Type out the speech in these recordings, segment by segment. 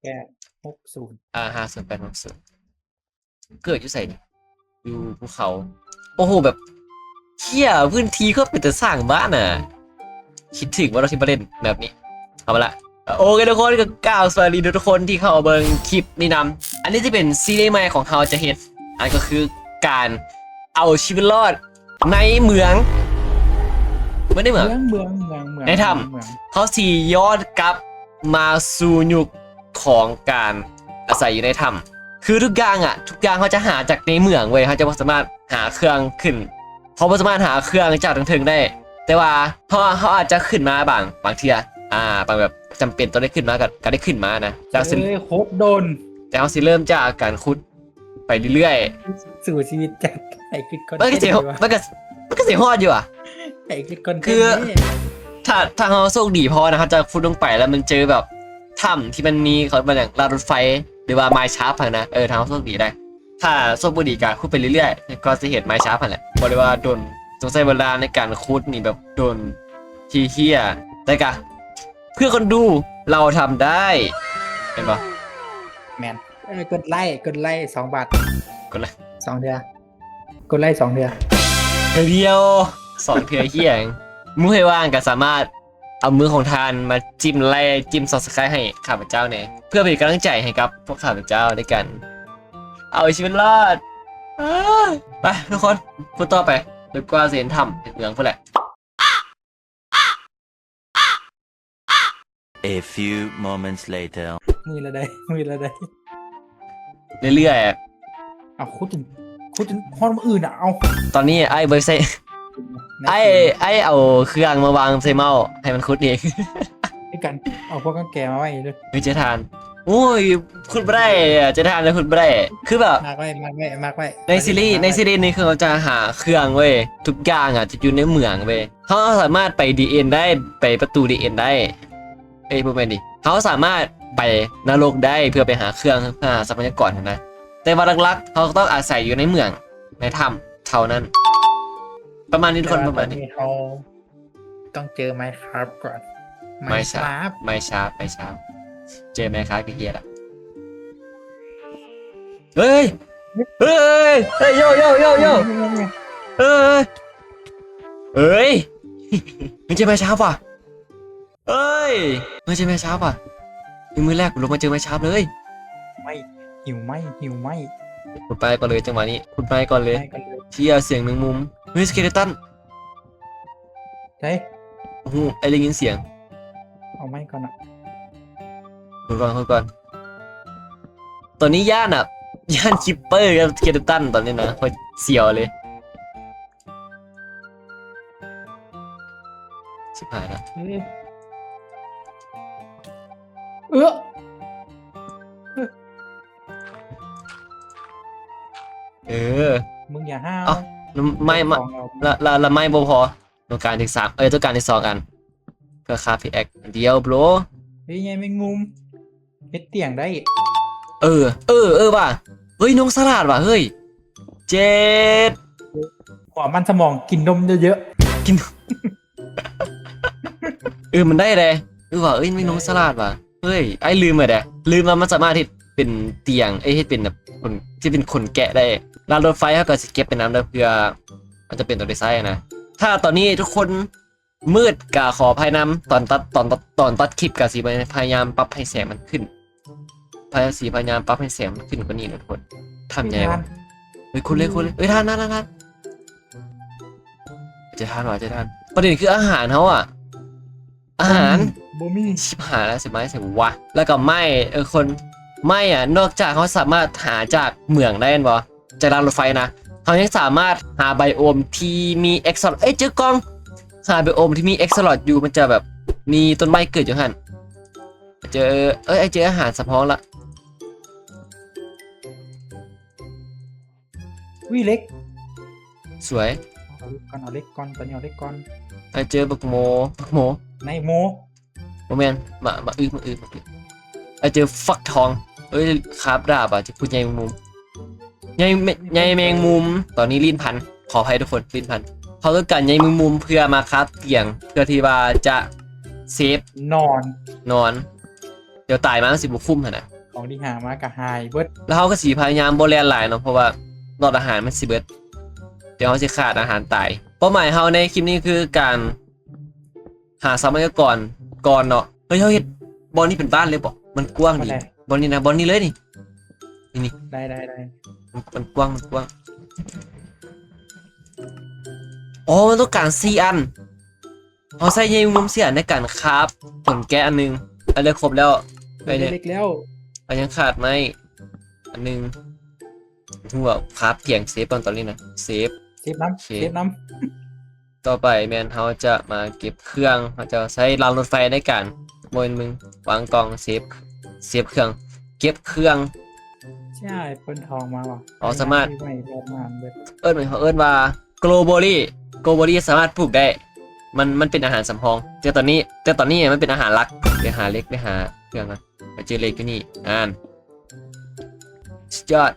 5860 5080เกิดอยู่ใส่นี่อยู่ภูเขาโอ้โหแบบเที่ยพื้นที่ก็เป็นแต่สร้างบ้านอ่ะคิดถึงว่าเราที่มาเล่นแบบนี้เอามาละโอเคทุกคนก็กล่าวสวัสดีทุกคนที่เข้าเบิ่งคลิปนี้นำอันนี้จะเป็นซีรีส์ใหม่ของเขาจะเห็นอันก็คือการเอาชีวิตรอดในเมืองไม่ได้เหมืองในถ้ำเขาสีย้อนกลับมาสู่ยุคของการอาศัยอยู่ในถ้ำคือทุกอย่างเขาจะหาจากในเมืองเว้ยเขาจะไม่สามารถหาเครื่องขึ้นเขาไม่สามารถหาเครื่องจากถึงได้แต่ว่าเขาอาจจะขึ้นมาบางทีบางแบบจำเป็นต้องได้ขึ้นมาก็ได้ขึ้นมานะจากสิ่งโคตรโดนแต่เขาสิเริ่มจากการขุดไปเรื่อยๆสู่ชีวิตจากไอ้คิดคนมันก็เสียฮอดอยู่ไอ้คิดคนคือถ้าเขาโชคดีพอนะครับจะขุดลงไปแล้วมันเจอแบบถ้ำที่มันมีเขาเป็นอย่างรางรถไฟหรือว่าไม้ชาร์ปนะทางเขาโชคดีได้ถ้าโชคดีการขุดไปเรื่อยๆก็จะเห็นไม้ชาร์ปแหละบอกเลยว่าโดนสงสัยเวลาในการขุดนี่แบบโดนทีเฮียแต่กะเพื่อคนดูเราทำได้เห็นปะแมนกดไล่2 บาทกดไลค์2 เดือกดไล่2 เดือเดียว2 เทือเฮียงมือให้ว่างก็สามารถเอามือของทานมาจิ้มซับสไครต์ให้ข้าพเจ้าเนี่ยเพื่อเป็นกำลังใจให้กับพวกข้าพเจ้าในการเอาชีวิตรอดไปทุกคนพูดต่อไปโดยกว่าเสียนทำเมืองเพื่อแหละ A few moments later มือละได้เรื่อยเอาคุดจนห้องอื่นเอาตอนนี้ไอ้เบอร์เซ่ไอ้เอาเครื่องมาวางใส่เมาส์ให้มันคุดเองด้วยกันเอาพวกกันแกมาไว้ด้วยไม่เจทานโอ้ยคุณไบรเจทานแล้วคุณไบรคือแบบมากไว้ในซีรีส์นี้คือเขาจะหาเครื่องเว้ยทุกอย่างจะอยู่ในเมืองเว้ยเขาสามารถไปดีเอ็นได้ไปประตูดีเอ็นได้พวกแมนดิเขาสามารถไปนรกได้เพื่อไปหาเครื่องหาทรัพยากรนะแต่ว่าหลักๆเขาต้องอาศัยอยู่ในเมืองในถ้ำเท่านั้นประมาณนี้ทุกคนประมาณนี้เขาต้องเจอไมค์ครับก่อนไม่ช้าเจอไหมครับพี่เกียร์ละเฮ้ยโยเฮ้ยไม่เจอไหมช้าป่ะเอ้ยไม่ใช่แม่ช้าป่ะมือแรกผมลงมาเจอแม่ช้าเลยไม่หิวไหมคุณไปก่อนเลยจังหวะนี้คุณไปก่อนเลยเชี่ยเสียงหนึ่งมุมเฮ้ยสเกเลตันใช่โอ้โหไอ้ได้ยินเสียงเอาไม่ก่อนคุณก่อนตอนนี้ย่านคิปเปอร์กับสเกเลตันตอนนี้นะโคตรเสียวเลยชิบหายละมึงอย่าห้าวไม่ละไม่พอต้องการที่3ต้องการที่2 อันเพื่อคาฟิแอคเดียวโบรเฮ้ยไงแมงมุมเฮ็ดเตียงได้ว่ะเฮ้ยน้องสลัดว่ะเฮ้ยเจ็ดหัวมันสมองกินนมเยอะกินมันได้เลยว่ะไม่น้องสลัดว่ะเฮ้ยไอ้ลืมว่ามันสามารถที่เป็นเตียงให้เป็นแบบคนที่เป็นคนแกะได้รางรถไฟเขาก็จะเก็บเป็นน้ำเพื่อมันจะเป็นตัวดีไซน์นะถ้าตอนนี้ทุกคนมืดกะขอภายน้ำตอนตัดคลิปกะสีพยายามปรับให้แสงมันขึ้นพยายามปรับให้แสงมันขึ้นกว่านี้นะทุกคนทำยังไงวะคุณเลยทานจะทานประเด็นคืออาหารเขาอาหารบ่มีชิบหายแล้วสิไม้ใส่วะแล้วก็ไม่คนไม่นอกจากเขาสามารถหาจากเมืองได้บ่จากรางรถไฟนะเขายังสามารถหาไบโอมที่มีเอ็กซ์สล็อตเจอกล้องหาไบโอมที่มีเอ็กซ์สล็อตอยู่มันจะแบบมีต้นไม้เกิดอยู่หันเจอเจออาหารสะพ้องละวิเล็กสวยเอาเล็กก่อนตอนนี้เอาเล็กก่อนเจอบักโมในโมแมนมาเจอฟักทองคาบดาบจะพูดใหญ่มุมใหญ่แมงมุมตอนนี้ลิ้นพันขออภัยทุกคนลิ้นพันเขาต้องการใหญ่แมงมุมเพื่อมาคราฟเตียงเพื่อที่ว่าจะเซฟนอนเดี๋ ดี๋ยวตายมาสิบุคุ้มหั่นนะ ของที่หามากระหายเบิด แล้วเขาก็สีพยายามบ่แล่นหลายเนาะเพราะว่าหลอดอาหารมันสิเบิดเดี๋ยวเขาสิขาดอาหารตายเป้าหมายเขาในคลิปนี้คือการหาทรัพยากรก่อนเนาะเฮ้ยเฮ็ดบอลนี่เป็นบ้านเลยบ่มันกว้างดีบอลนี่นะบอลนี่เลยนี่ ได้ มันกว้างอ๋อมันต้องการ4อันเอาใส่ใยมุมเสียในการคราฟผลแกะอันนึงอันเดียวครบแล้วไปเนี่ย เล็กแล้ว อันยังขาดไหมอันนึงหัวคราฟเพียงเซฟตอนนี้นะเซฟ เซฟน้ำ โอเค เซฟน้ ต่อไปแมนเขาจะมาเก็บเครื่องเขาจะใช้รางรถไฟในการบนมึงวางกล่องเซฟเครื่องเก็บเครื่อง ำใช่เปิ้นทองมาว่ะ อ๋อสามารถ ไม่ประมาณเบิด เขาเอิ้นว่า globally สามารถปลูกได้มันเป็นอาหารสำรองแต่ตอนนี้มันเป็นอาหารหลักไปหาเล็กไปหาเครื่องนะไปเจอเล็กที่นี่สุดยอด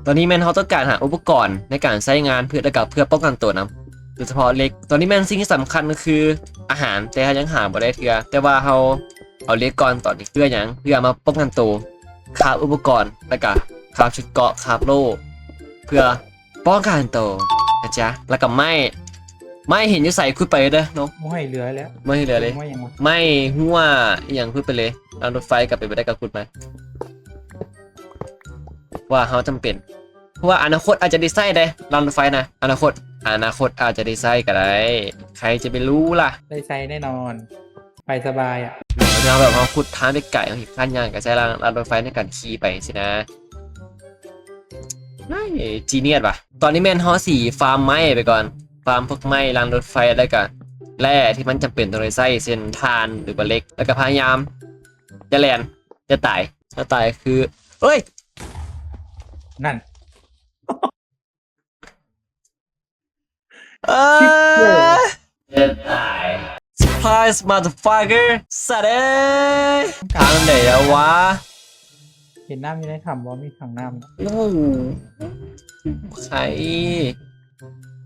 ตอนนี้แมนเขาต้องการหาอุปกรณ์ในการใช้งานเพื่อป้องกันตัวนะโดยเฉพาะเล็กตอนนี้แมนสิ่งที่สำคัญก็คืออาหารแต่เขายังหาบ่ได้เทื่อแต่ว่าเขาเอาเล็กก่อนตอนนี้เพื่อมาป้องกันตัวคราฟอุปกรณ์แล้วก็คราฟชุดเกราะคราฟโล่เพื่อป้องกันตัวนะจ๊ะแล้วก็ไม่เห็นอยู่ใส่คุยไปเด้อเนาะ ไม่ให้เหลือแล้ว ไม่เหลือเลย ไม่ยังวะ ไม่หัวอย่างคุยไปเลยรางรถไฟกลับไปไม่ได้กับคุณไหมว่าเขาจำเป็นเพราะว่าอนาคตอาจจะได้ใช้ได้รางรถไฟนะอนาคตอาจจะได้ใช้ก็ได้ใครจะไปรู้ล่ะ ได้ใช้แน่นอน ไปสบายอ่ะ เราแบบว่าขุดทางไปไก่เอาหินขั้นย่างกับใช้รางรถไฟในการขี่ไปสินะไม่จีเนียสป่ะตอนนี้แมนฮอสีฟาร์มไม้ไปก่อนฟาร์มพวกไม้รางรถไฟแล้วก็แร่ที่มันจำเป็นต้องใช้เส้นทานหรือว่าเล็กแล้วก็พยายามจะแลนจะตายถ้าตายคือเอ้ย นั่น จะตาย surprise motherfucker สัตว์เอ้ยทางไหนแล้ววะ เห็นน้ำอยู่ในถ้ำว่ามีถังน้ำนะ โอ้โห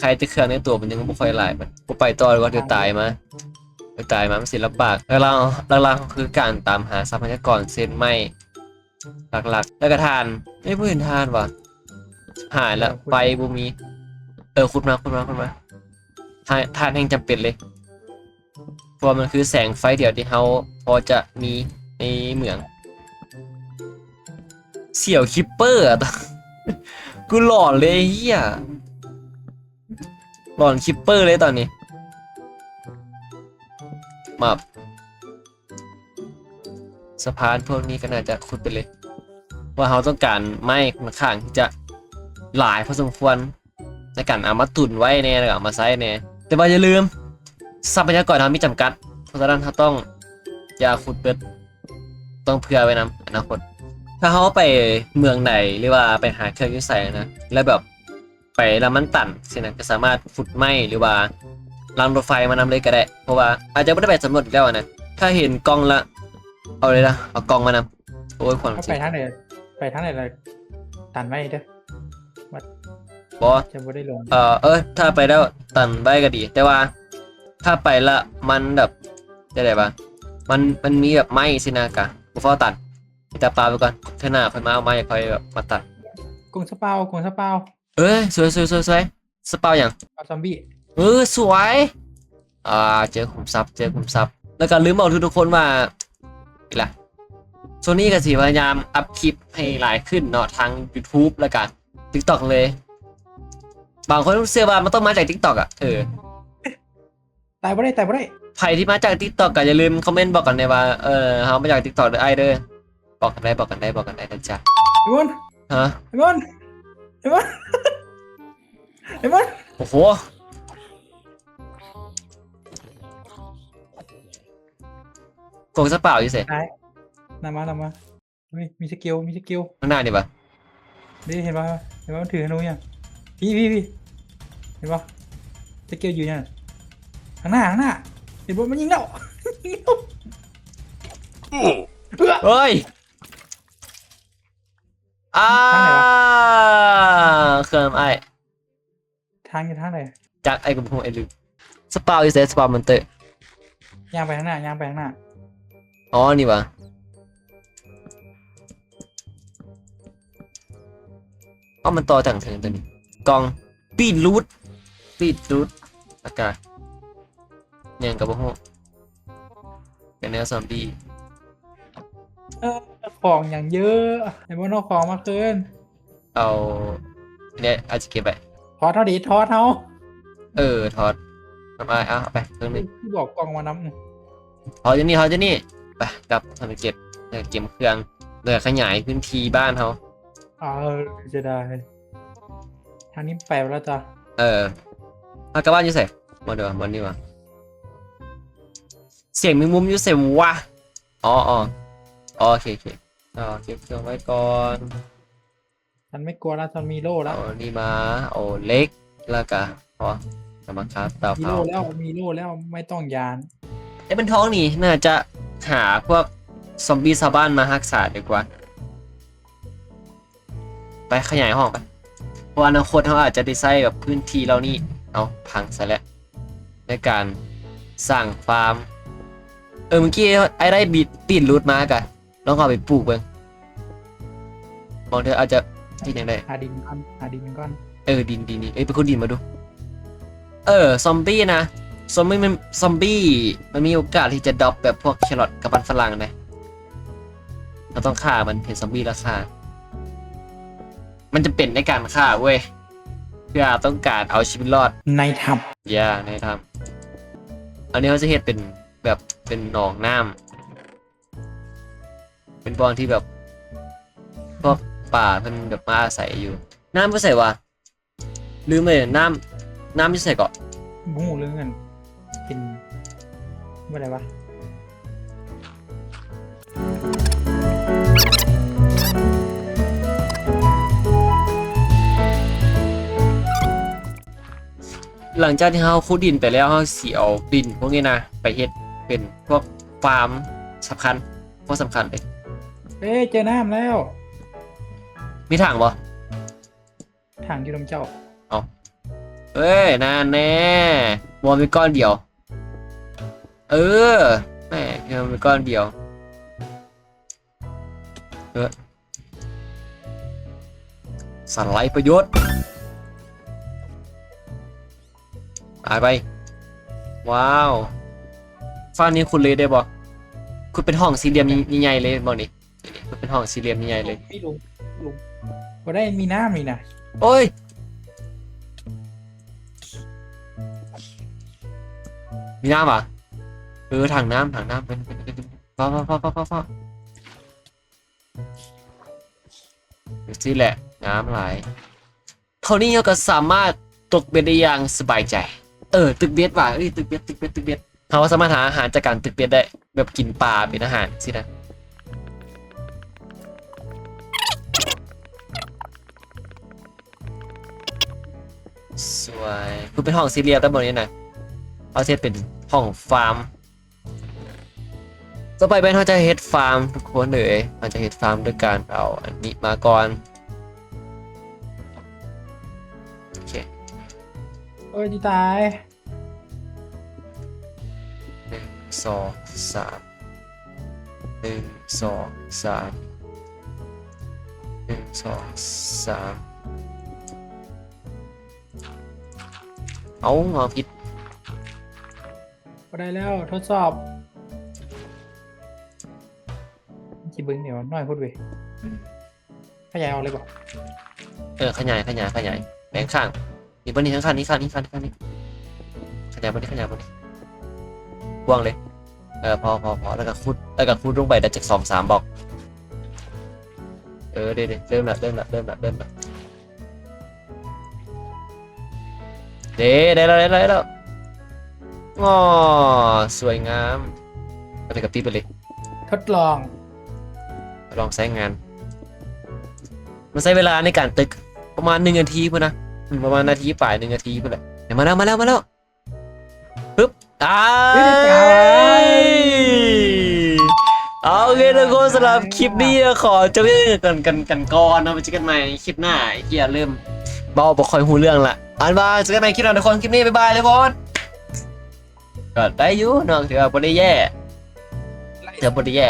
ใครจะเครื่องในตัวมันยังไม่ค่อยหลายมันกูไปต่อดีกว่าเดี๋ยวตายมามันศิลปะแล้วเราคือการตามหาทรัพยากรเส้นไหมหลักๆแล้วก็ทานไม่เห็นทานว่ะหายแล้วไฟบูมีขุดมาทานแห่งจำเป็นเลยเพราะมันคือแสงไฟเดียวที่เขาพอจะมีในเหมืองเสี่ยวคิปเปอร์อะ กูหลอนเลยเฮียหลอนคิปเปอร์เลยตอนนี้มาสะพานพวกนี้ก็น่าจะขุดไปเลยว่าเขาต้องการไม้ค่อนข้างที่จะหลายพอสมควรในการเอามาตุนไว้แน่แล้วก็เอามาใช้แน่แต่ว่าอย่าลืมทรัพยากรเรามีจำกัดเพราะฉะนั้นเราต้องอย่าขุดเปิดต้องเผื่อไว้นะอนาคตถ้าเขาไปเมืองไหนหรือว่าไปหาเครื่องยุ่ใส่นะแล้วแบบไปแล้วมันตันสินะก็สามารถขุดไม้หรือว่ารางรถไฟมานำเลยก็ได้เพราะว่าอาจจะไม่ได้ไปสำรวจอีกแล้วนะถ้าเห็นกล้องละเอาเลยนะเอากล้องมานำโอ้ยความ ถ้า จริ ไป ง ทางไหนเลยตันไว้เด้อบ อ จะไม่ได้ลง ถ้าไปแล้วตันใบก็ดี แต่ว่าถ้าไปละมันแบบได้ปะมันมีแบบไม้สินะกะกูเฝ้าตัดแต่ปลาไปก่อนเท่าหน้าค่อยมาเอาไม้ค่อยแบบมาตัด กงสเปา เอ้ยสวยสเปาอย่าง เอาซอมบี้ สวยเจอขุมทรัพย์แล้วก็ลืมบอกทุกคนว่าอีกละโซนี่ก็สิพยายามอัพคลิปให้หลายขึ้นเนาะทาง YouTube แล้วกัน TikTok เลยบางคนเชื่อว่ามันต้องมาจาก TikTok อ่ะตายบ่ได้ ใครที่มาจาก TikTok ก็อย่าลืมคอมเมนต์บอกกันเลยว่าเขามาจาก TikTok หรือไอเด้อบอกกันได้นะจ๊ะ ไอ้บอล ฮะ ไอ้บอลโอ้โหโกงซะเปล่าอยู่เสร็จ นำมาเฮ้ยมีสกิล ข้างหน้านี่ปะ นี่เห็นป่ะมันถือธนูยังพี่เห็นป่ะสกิลอยู่เนี่ยข้างหน้าเห็นป่ะมันยิงแล้ว เฮ้ยเครื่องไอ ทางอยู่ทางไหน จากไอ้กับพวกไอ้ลืมสปาวอยู่เสร็จสปาวมันเตะ ย่างไปข้างหน้า อ๋อนี่วะอ๋อมันต่อจากถึงตัวนี้กล่องปีดรูทอากาศเนี่ยกับพวกเป็นแนวซอมบี้ เออของอย่างเยอะไอ้พวกนอกของมาคืน เอาเนี่ยอาจจะเก็บไป ทอดเท่าดีทอดเท่า ถอดเอามาเอาไปเครื่องนึง ที่บอกกล่องมาน้ำหนึ่ง ถอดจะนี่ไปกลับทำเก็บเก็บเครื่องเดี๋ยวขยายพื้นที่บ้านเขา จะได้ทางนี้แปลแล้วจ้ะ เอากลับบ้านอยู่ใส่มาเดี๋ยวมันนี่วะเสียงมีมุมอยู่ใส่วะอ๋อโอเคเก็บเครื่องไว้ก่อน ฉันไม่กลัวแล้วฉันมีโล่แล้ว เอานี่มาเอาเล็กแล้วก็พอกำลังครับเตา มี เผา โล่แล้วมีโล่แล้วไม่ต้องยาน ไอ้เป็นท้องนี่น่าจะหาพวกซอมบี้ชาวบ้านมารักษาดีกว่าไปขยายห้องไปเพราะอนาคตเขาอาจจะได้ใช้แบบพื้นที่เรานี่เอาพังซะแล้วในการสร้างฟาร์มเมื่อกี้ไอ้ได้ปีนรูทมากะลองเอาไปปลูกเบิ่งมองเธออาจจะที่ยังได้ หาดินก่อนดินนี่ไปขุดดินมาดูซอมบี้นะซอมบี้มันมีโอกาสที่จะดรอปแบบพวกแครอทกับมันฝรั่งนะเราต้องฆ่ามันเห็นซอมบี้แล้วฆ่ามันจะเป็นในการฆ่าเว้ยเพื่อต้องการเอาชีวิตรอด ในถ้ ในทำอันนี้เขาจะเห็นเป็นแบบเป็นหนองน้ำเป็นบ่อที่แบบพวกป่าเพิ่นแบบมาอาศัยอยู่น้ำก็ใส่ว่าลืมเลยน้ำที่ใส่เกาะ ำหูเรื่องกันเป็นเมื่อไรวะ หลังจากที่เขาขุดดินไปแล้วเขาสิเอาดินพวกนี้นะไปเฮ็ดเป็นพวกฟาร์มสำคัญพวกสำคัญเลย เจอน้ำแล้ว มีถังบ่ ทางอยู่ตรงเจ้า เอ้ยนั่นแน่มองเป็นก้อนเดียว แม่เพียงเป็นก้อนเดียวสไลด์ประโยชน์ไปว้าวฟ้านี้คุณเลยได้บ่คุณเป็นห้องสี่เหลี่ยมใหญ่ๆเลยบ่นี่คุณเป็นห้องสี่เหลี่ยมใหญ่ๆเลย ไม่ลุงก็ได้มีน้ำนี่นะ โอ้ยมีน้ำป่ะถังน้ำเป็นฟ้าดูสิแหละน้ำไหลเท่านี้เราก็สามารถตกเบ็ดได้อย่างสบายใจตึกเบ็ดว่ะตึกเบ็ดเราสามารถหาอาหารจากการตึกเบ็ดได้แบบกินปลาเป็นอาหารสินะสวยคือเป็นห้องสี่เหลี่ยมด้านบนนี้นะเอาเซตเป็นห้องฟาร์มต่อไปเป็นเราจะเฮ็ดฟาร์มทุกคนเลยเราจะเฮ็ดฟาร์มด้วยการเอาอันนี้มาก่อนโอเค ที่ตาย 2 3 1 2 3 1 2 3เอาผิด ก็ได้แล้วทดสอบจีบึงเดี๋ยวน้อยพูดเว้ยขยายออกเลยบอก ขยายแบ่งข้างนี่บนนี้ข้างนี้ขยายบนนี้กว้างเลยพอแล้วก็ขุดลงไปได้จาก2-3บล็อกเริ่มละได้แล้วอ๋อสวยงามก็เลยกับปีไปเลย ทดลอง ลองใช้งานมันใช้เวลาในการตึกประมาณ1 นาทีพุ่นนะประมาณนาทีป่าย1 นาทีพุ่นแหละเดี๋ยวมาแล้วปึ๊บเอาโอเคทุกคนสำหรับคลิปนี้ขอจบกันก่อนนะไปเจอกันใหม่คลิปหน้าไอ้เหี้ยเริ่มเบาบ่ค่อยหูเรื่องละเจอกันใหม่คลิปหน้าทุกคนคลิปนี้บ๊ายบายทุกคนก็ได้อยู่น้องถือว่าบ่ได้แย่ ไล่ แต่บไดแย่